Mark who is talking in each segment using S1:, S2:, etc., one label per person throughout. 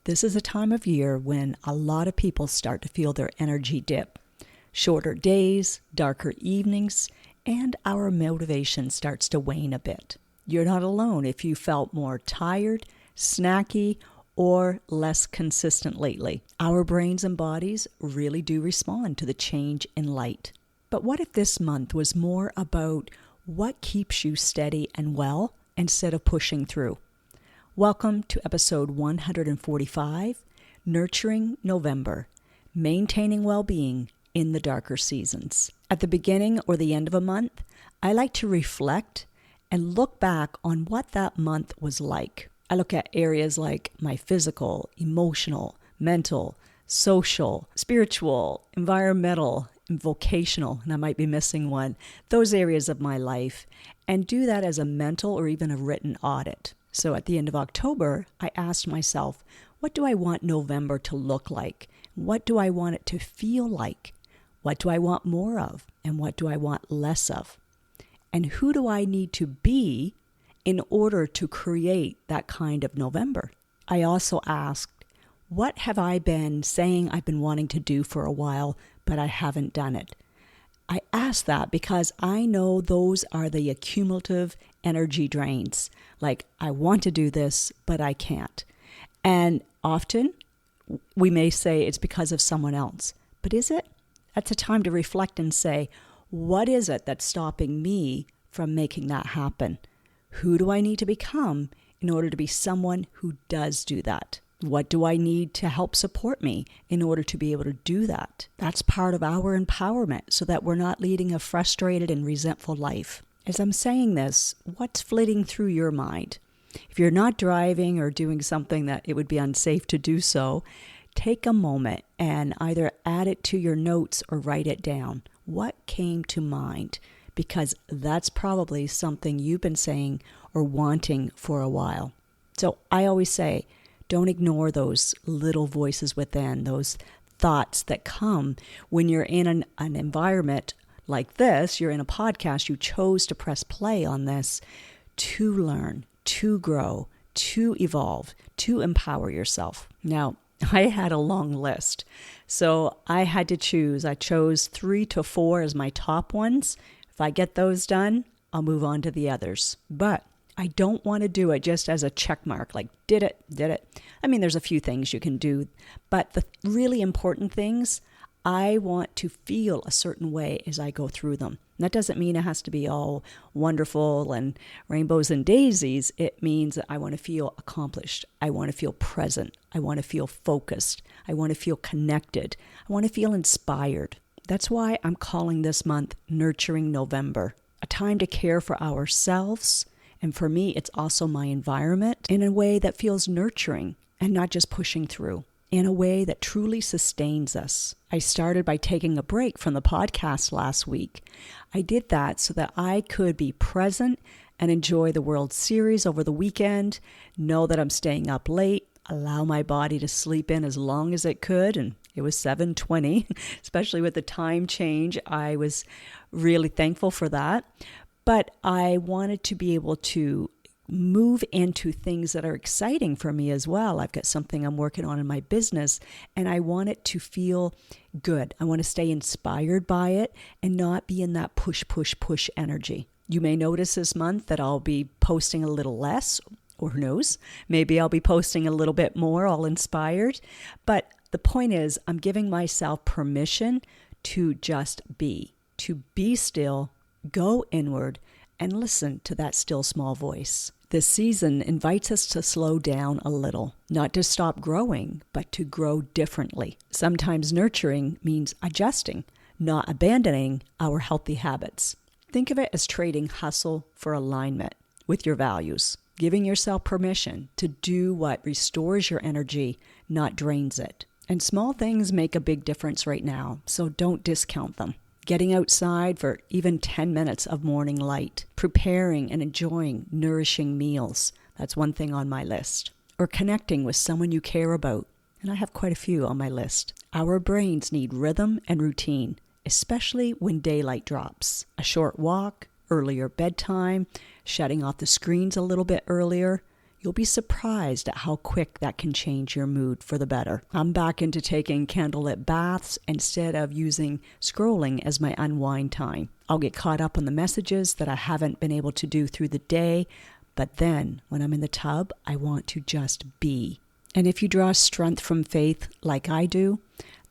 S1: This is a time of year when a lot of people start to feel their energy dip. Shorter days, darker evenings, and our motivation starts to wane a bit. You're not alone if you felt more tired, snacky, or less consistent lately. Our brains and bodies really do respond to the change in light. But what if this month was more about what keeps you steady and well instead of pushing through? Welcome to episode 145, Nurturing November, Maintaining Well-Being in the Darker Seasons. At the beginning or the end of a month, I like to reflect and look back on what that month was like. I look at areas like my physical, emotional, mental, social, spiritual, environmental, and vocational, and I might be missing one, those areas of my life, and do that as a mental or even a written audit. So at the end of October, I asked myself, what do I want November to look like? What do I want it to feel like? What do I want more of? And what do I want less of? And who do I need to be in order to create that kind of November? I also asked, what have I been saying I've been wanting to do for a while, but I haven't done it? I ask that because I know those are the accumulative energy drains. Like, I want to do this, but I can't. And often we may say it's because of someone else. But is it? That's a time to reflect and say, what is it that's stopping me from making that happen? Who do I need to become in order to be someone who does do that? What do I need to help support me in order to be able to do that? That's part of our empowerment so that we're not leading a frustrated and resentful life. As I'm saying this, what's flitting through your mind? If you're not driving or doing something that it would be unsafe to do so, take a moment and either add it to your notes or write it down. What came to mind? Because that's probably something you've been saying or wanting for a while. So I always say, don't ignore those little voices within, those thoughts that come when you're in an environment like this. You're in a podcast, you chose to press play on this to learn, to grow, to evolve, to empower yourself. Now, I had a long list, so I had to choose. I chose 3 to 4 as my top ones. If I get those done, I'll move on to the others. But I don't want to do it just as a check mark, like did it. I mean, there's a few things you can do, but the really important things, I want to feel a certain way as I go through them. And that doesn't mean it has to be all wonderful and rainbows and daisies. It means that I want to feel accomplished. I want to feel present. I want to feel focused. I want to feel connected. I want to feel inspired. That's why I'm calling this month Nurturing November, a time to care for ourselves. And for me, it's also my environment in a way that feels nurturing and not just pushing through, in a way that truly sustains us. I started by taking a break from the podcast last week. I did that so that I could be present and enjoy the World Series over the weekend, know that I'm staying up late, allow my body to sleep in as long as it could, and it was 7:20, especially with the time change. I was really thankful for that. But I wanted to be able to move into things that are exciting for me as well. I've got something I'm working on in my business, and I want it to feel good. I want to stay inspired by it and not be in that push energy. You may notice this month that I'll be posting a little less, or who knows, maybe I'll be posting a little bit more, all inspired. But the point is, I'm giving myself permission to just be still, go inward, and listen to that still small voice. This season invites us to slow down a little, not to stop growing, but to grow differently. Sometimes nurturing means adjusting, not abandoning our healthy habits. Think of it as trading hustle for alignment with your values, giving yourself permission to do what restores your energy, not drains it. And small things make a big difference right now, so don't discount them. Getting outside for even 10 minutes of morning light, preparing and enjoying nourishing meals. That's one thing on my list. Or connecting with someone you care about. And I have quite a few on my list. Our brains need rhythm and routine, especially when daylight drops. A short walk, earlier bedtime, shutting off the screens a little bit earlier. You'll be surprised at how quick that can change your mood for the better. I'm back into taking candlelit baths instead of using scrolling as my unwind time. I'll get caught up on the messages that I haven't been able to do through the day, but then when I'm in the tub, I want to just be. And if you draw strength from faith like I do,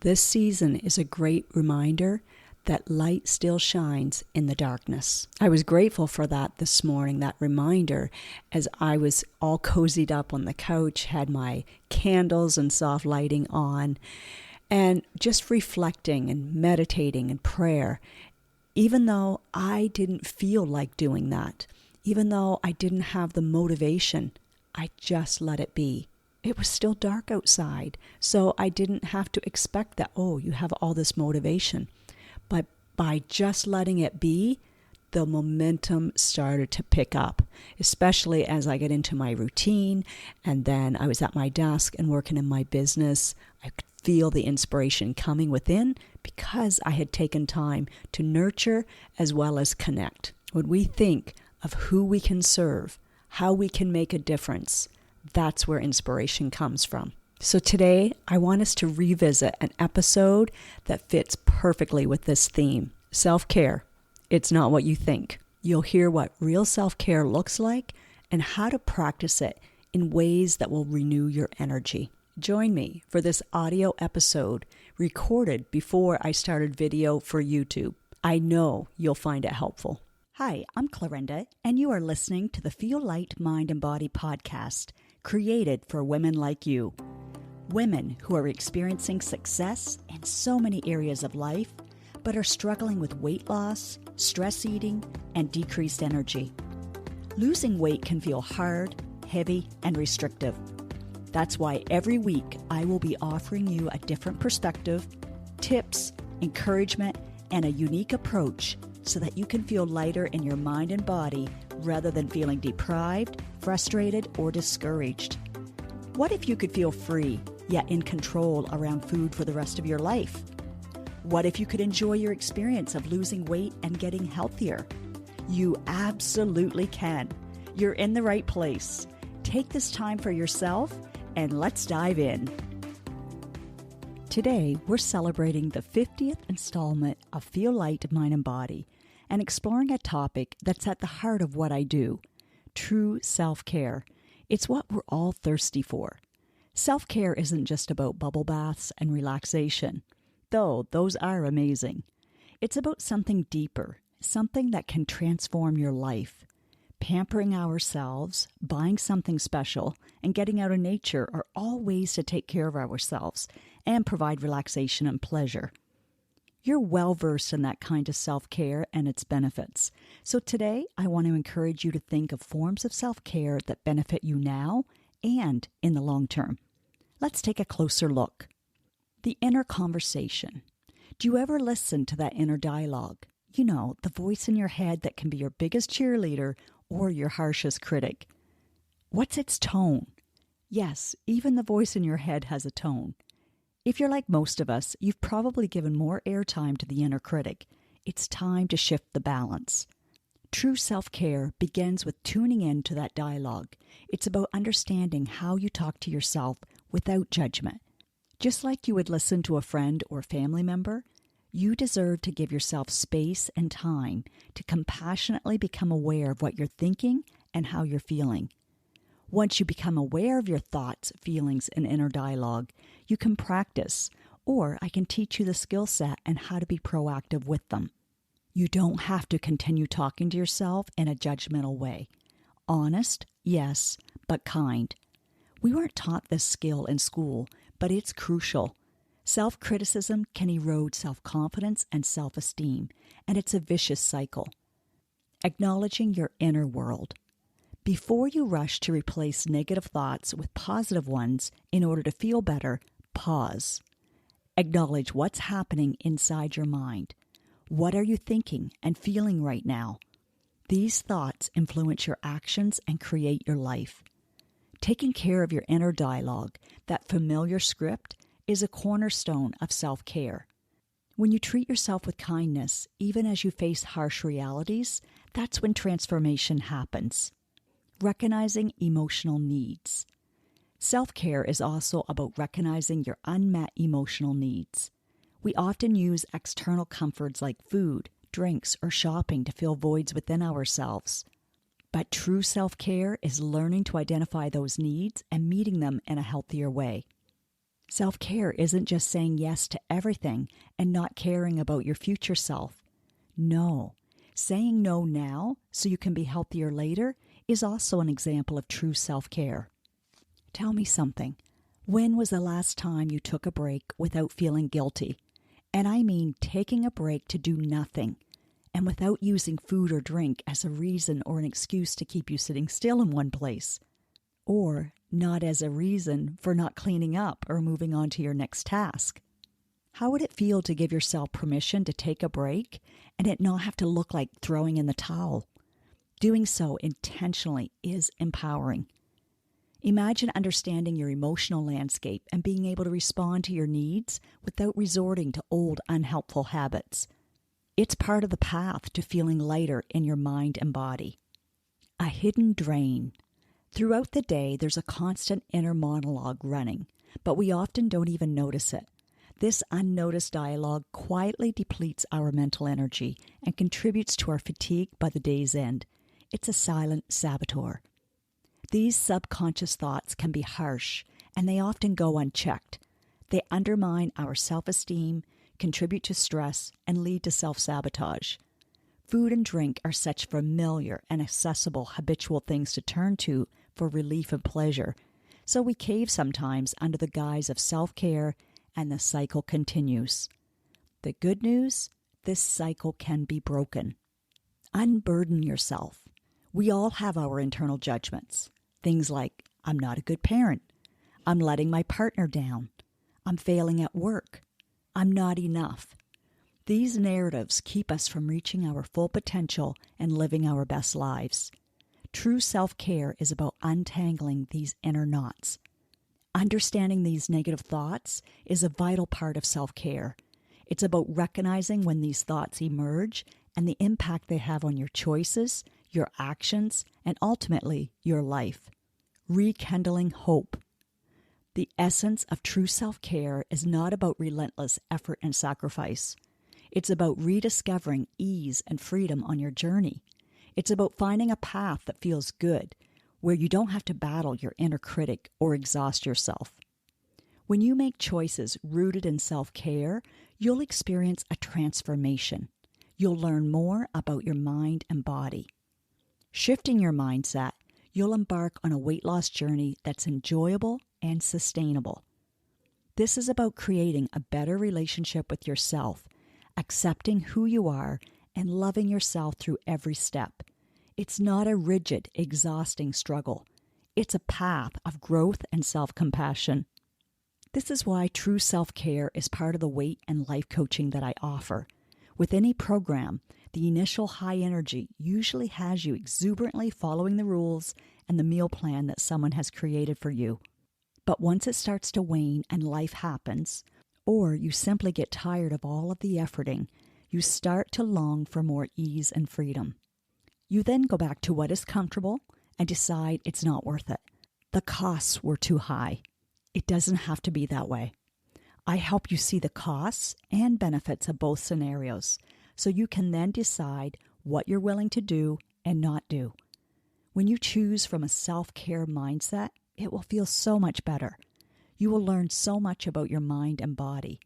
S1: this season is a great reminder that light still shines in the darkness. I was grateful for that this morning, that reminder, as I was all cozied up on the couch, had my candles and soft lighting on, and just reflecting and meditating and prayer. Even though I didn't feel like doing that, even though I didn't have the motivation, I just let it be. It was still dark outside, so I didn't have to expect that, oh, you have all this motivation. But by just letting it be, the momentum started to pick up, especially as I get into my routine. And then I was at my desk and working in my business. I could feel the inspiration coming within because I had taken time to nurture as well as connect. When we think of who we can serve, how we can make a difference, that's where inspiration comes from. So today, I want us to revisit an episode that fits perfectly with this theme. Self-care. It's not what you think. You'll hear what real self-care looks like and how to practice it in ways that will renew your energy. Join me for this audio episode recorded before I started video for YouTube. I know you'll find it helpful. Hi, I'm Clarenda, and you are listening to the Feel Light, Mind, and Body podcast, created for women like you. Women who are experiencing success in so many areas of life, but are struggling with weight loss, stress eating, and decreased energy. Losing weight can feel hard, heavy, and restrictive. That's why every week I will be offering you a different perspective, tips, encouragement, and a unique approach so that you can feel lighter in your mind and body rather than feeling deprived, frustrated, or discouraged. What if you could feel free, yet in control around food for the rest of your life? What if you could enjoy your experience of losing weight and getting healthier? You absolutely can. You're in the right place. Take this time for yourself and let's dive in. Today, we're celebrating the 50th installment of Feel Light, Mind, and Body and exploring a topic that's at the heart of what I do, true self-care. It's what we're all thirsty for. Self-care isn't just about bubble baths and relaxation, though those are amazing. It's about something deeper, something that can transform your life. Pampering ourselves, buying something special, and getting out in nature are all ways to take care of ourselves and provide relaxation and pleasure. You're well versed in that kind of self-care and its benefits. So today, I want to encourage you to think of forms of self-care that benefit you now and in the long term. Let's take a closer look. The inner conversation. Do you ever listen to that inner dialogue? You know, the voice in your head that can be your biggest cheerleader or your harshest critic. What's its tone? Yes, even the voice in your head has a tone. If you're like most of us, you've probably given more airtime to the inner critic. It's time to shift the balance. True self-care begins with tuning in to that dialogue. It's about understanding how you talk to yourself without judgment. Just like you would listen to a friend or family member, you deserve to give yourself space and time to compassionately become aware of what you're thinking and how you're feeling. Once you become aware of your thoughts, feelings, and inner dialogue, you can practice, or I can teach you the skill set and how to be proactive with them. You don't have to continue talking to yourself in a judgmental way. Honest, yes, but kind. We weren't taught this skill in school, but it's crucial. Self-criticism can erode self-confidence and self-esteem, and it's a vicious cycle. Acknowledging your inner world. Before you rush to replace negative thoughts with positive ones in order to feel better, pause. Acknowledge what's happening inside your mind. What are you thinking and feeling right now? These thoughts influence your actions and create your life. Taking care of your inner dialogue, that familiar script, is a cornerstone of self-care. When you treat yourself with kindness, even as you face harsh realities, that's when transformation happens. recognizing emotional needs. Self-care is also about recognizing your unmet emotional needs. We often use external comforts like food, drinks, or shopping to fill voids within ourselves. But true self-care is learning to identify those needs and meeting them in a healthier way. Self-care isn't just saying yes to everything and not caring about your future self. No, saying no now so you can be healthier later is also an example of true self-care. Tell me something. When was the last time you took a break without feeling guilty? And I mean taking a break to do nothing, and without using food or drink as a reason or an excuse to keep you sitting still in one place, or not as a reason for not cleaning up or moving on to your next task. How would it feel to give yourself permission to take a break and it not have to look like throwing in the towel? Doing so intentionally is empowering. Imagine understanding your emotional landscape and being able to respond to your needs without resorting to old, unhelpful habits. It's part of the path to feeling lighter in your mind and body. A hidden drain. Throughout the day, there's a constant inner monologue running, but we often don't even notice it. This unnoticed dialogue quietly depletes our mental energy and contributes to our fatigue by the day's end. It's a silent saboteur. These subconscious thoughts can be harsh, and they often go unchecked. They undermine our self-esteem, contribute to stress, and lead to self-sabotage. Food and drink are such familiar and accessible habitual things to turn to for relief and pleasure, so we cave sometimes under the guise of self-care, and the cycle continues. The good news? This cycle can be broken. Unburden yourself. We all have our internal judgments. Things like, I'm not a good parent. I'm letting my partner down. I'm failing at work. I'm not enough. These narratives keep us from reaching our full potential and living our best lives. True self-care is about untangling these inner knots. Understanding these negative thoughts is a vital part of self-care. It's about recognizing when these thoughts emerge and the impact they have on your choices, your actions, and ultimately your life. Rekindling hope. The essence of true self-care is not about relentless effort and sacrifice. It's about rediscovering ease and freedom on your journey. It's about finding a path that feels good, where you don't have to battle your inner critic or exhaust yourself. When you make choices rooted in self-care, you'll experience a transformation. You'll learn more about your mind and body. Shifting your mindset, you'll embark on a weight loss journey that's enjoyable and sustainable. This is about creating a better relationship with yourself, accepting who you are, and loving yourself through every step. It's not a rigid, exhausting struggle. It's a path of growth and self-compassion. This is why true self-care is part of the weight and life coaching that I offer. With any program, the initial high energy usually has you exuberantly following the rules and the meal plan that someone has created for you. But once it starts to wane and life happens, or you simply get tired of all of the efforting, you start to long for more ease and freedom. You then go back to what is comfortable and decide it's not worth it. The costs were too high. It doesn't have to be that way. I help you see the costs and benefits of both scenarios, so you can then decide what you're willing to do and not do. When you choose from a self-care mindset, it will feel so much better. You will learn so much about your mind and body.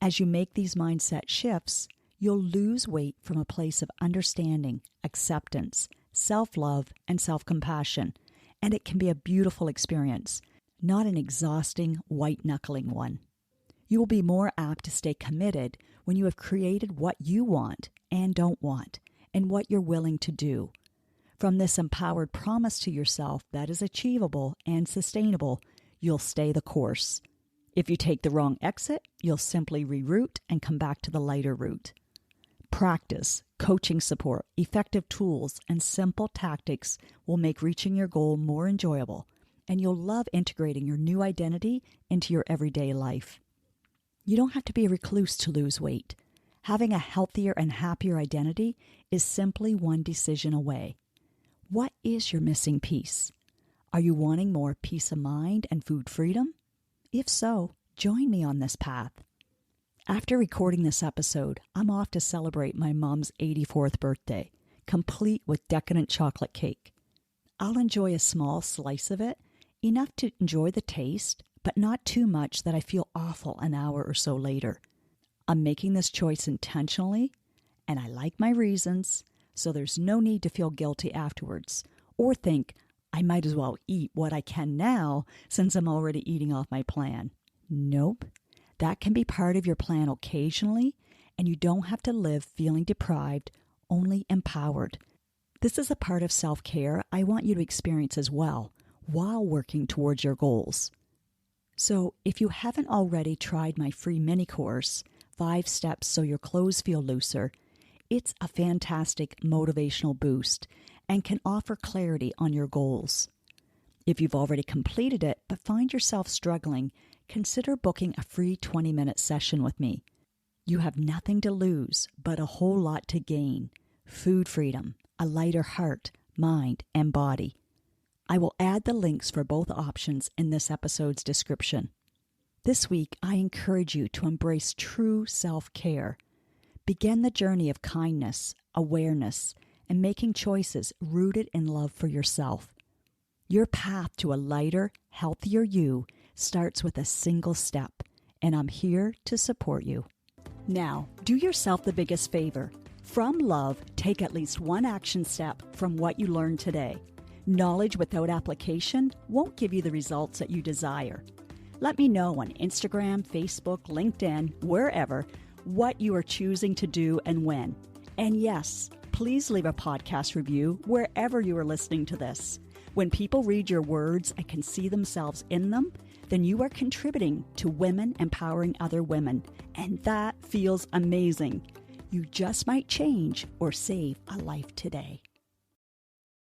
S1: As you make these mindset shifts, you'll lose weight from a place of understanding, acceptance, self-love, and self-compassion, and it can be a beautiful experience, not an exhausting, white-knuckling one. You will be more apt to stay committed when you have created what you want and don't want, and what you're willing to do. From this empowered promise to yourself that is achievable and sustainable, you'll stay the course. If you take the wrong exit, you'll simply reroute and come back to the lighter route. Practice, coaching support, effective tools, and simple tactics will make reaching your goal more enjoyable, and you'll love integrating your new identity into your everyday life. You don't have to be a recluse to lose weight. Having a healthier and happier identity is simply one decision away. What is your missing piece? Are you wanting more peace of mind and food freedom? If so, join me on this path. After recording this episode, I'm off to celebrate my mom's 84th birthday, complete with decadent chocolate cake. I'll enjoy a small slice of it, enough to enjoy the taste, but not too much that I feel awful an hour or so later. I'm making this choice intentionally, and I like my reasons, so there's no need to feel guilty afterwards, or think I might as well eat what I can now since I'm already eating off my plan. Nope. That can be part of your plan occasionally, and you don't have to live feeling deprived, only empowered. This is a part of self-care I want you to experience as well, while working towards your goals. So if you haven't already tried my free mini course, 5 Steps So Your Clothes Feel Looser, it's a fantastic motivational boost and can offer clarity on your goals. If you've already completed it but find yourself struggling, consider booking a free 20-minute session with me. You have nothing to lose, but a whole lot to gain. Food freedom, a lighter heart, mind, and body. I will add the links for both options in this episode's description. This week, I encourage you to embrace true self-care. Begin the journey of kindness, awareness, and making choices rooted in love for yourself. Your path to a lighter, healthier you starts with a single step, and I'm here to support you. Now, do yourself the biggest favor. From love, take at least one action step from what you learned today. Knowledge without application won't give you the results that you desire. Let me know on Instagram, Facebook, LinkedIn, wherever, what you are choosing to do and when. And yes, please leave a podcast review wherever you are listening to this. When people read your words and can see themselves in them, then you are contributing to women empowering other women, and that feels amazing. You just might change or save a life today.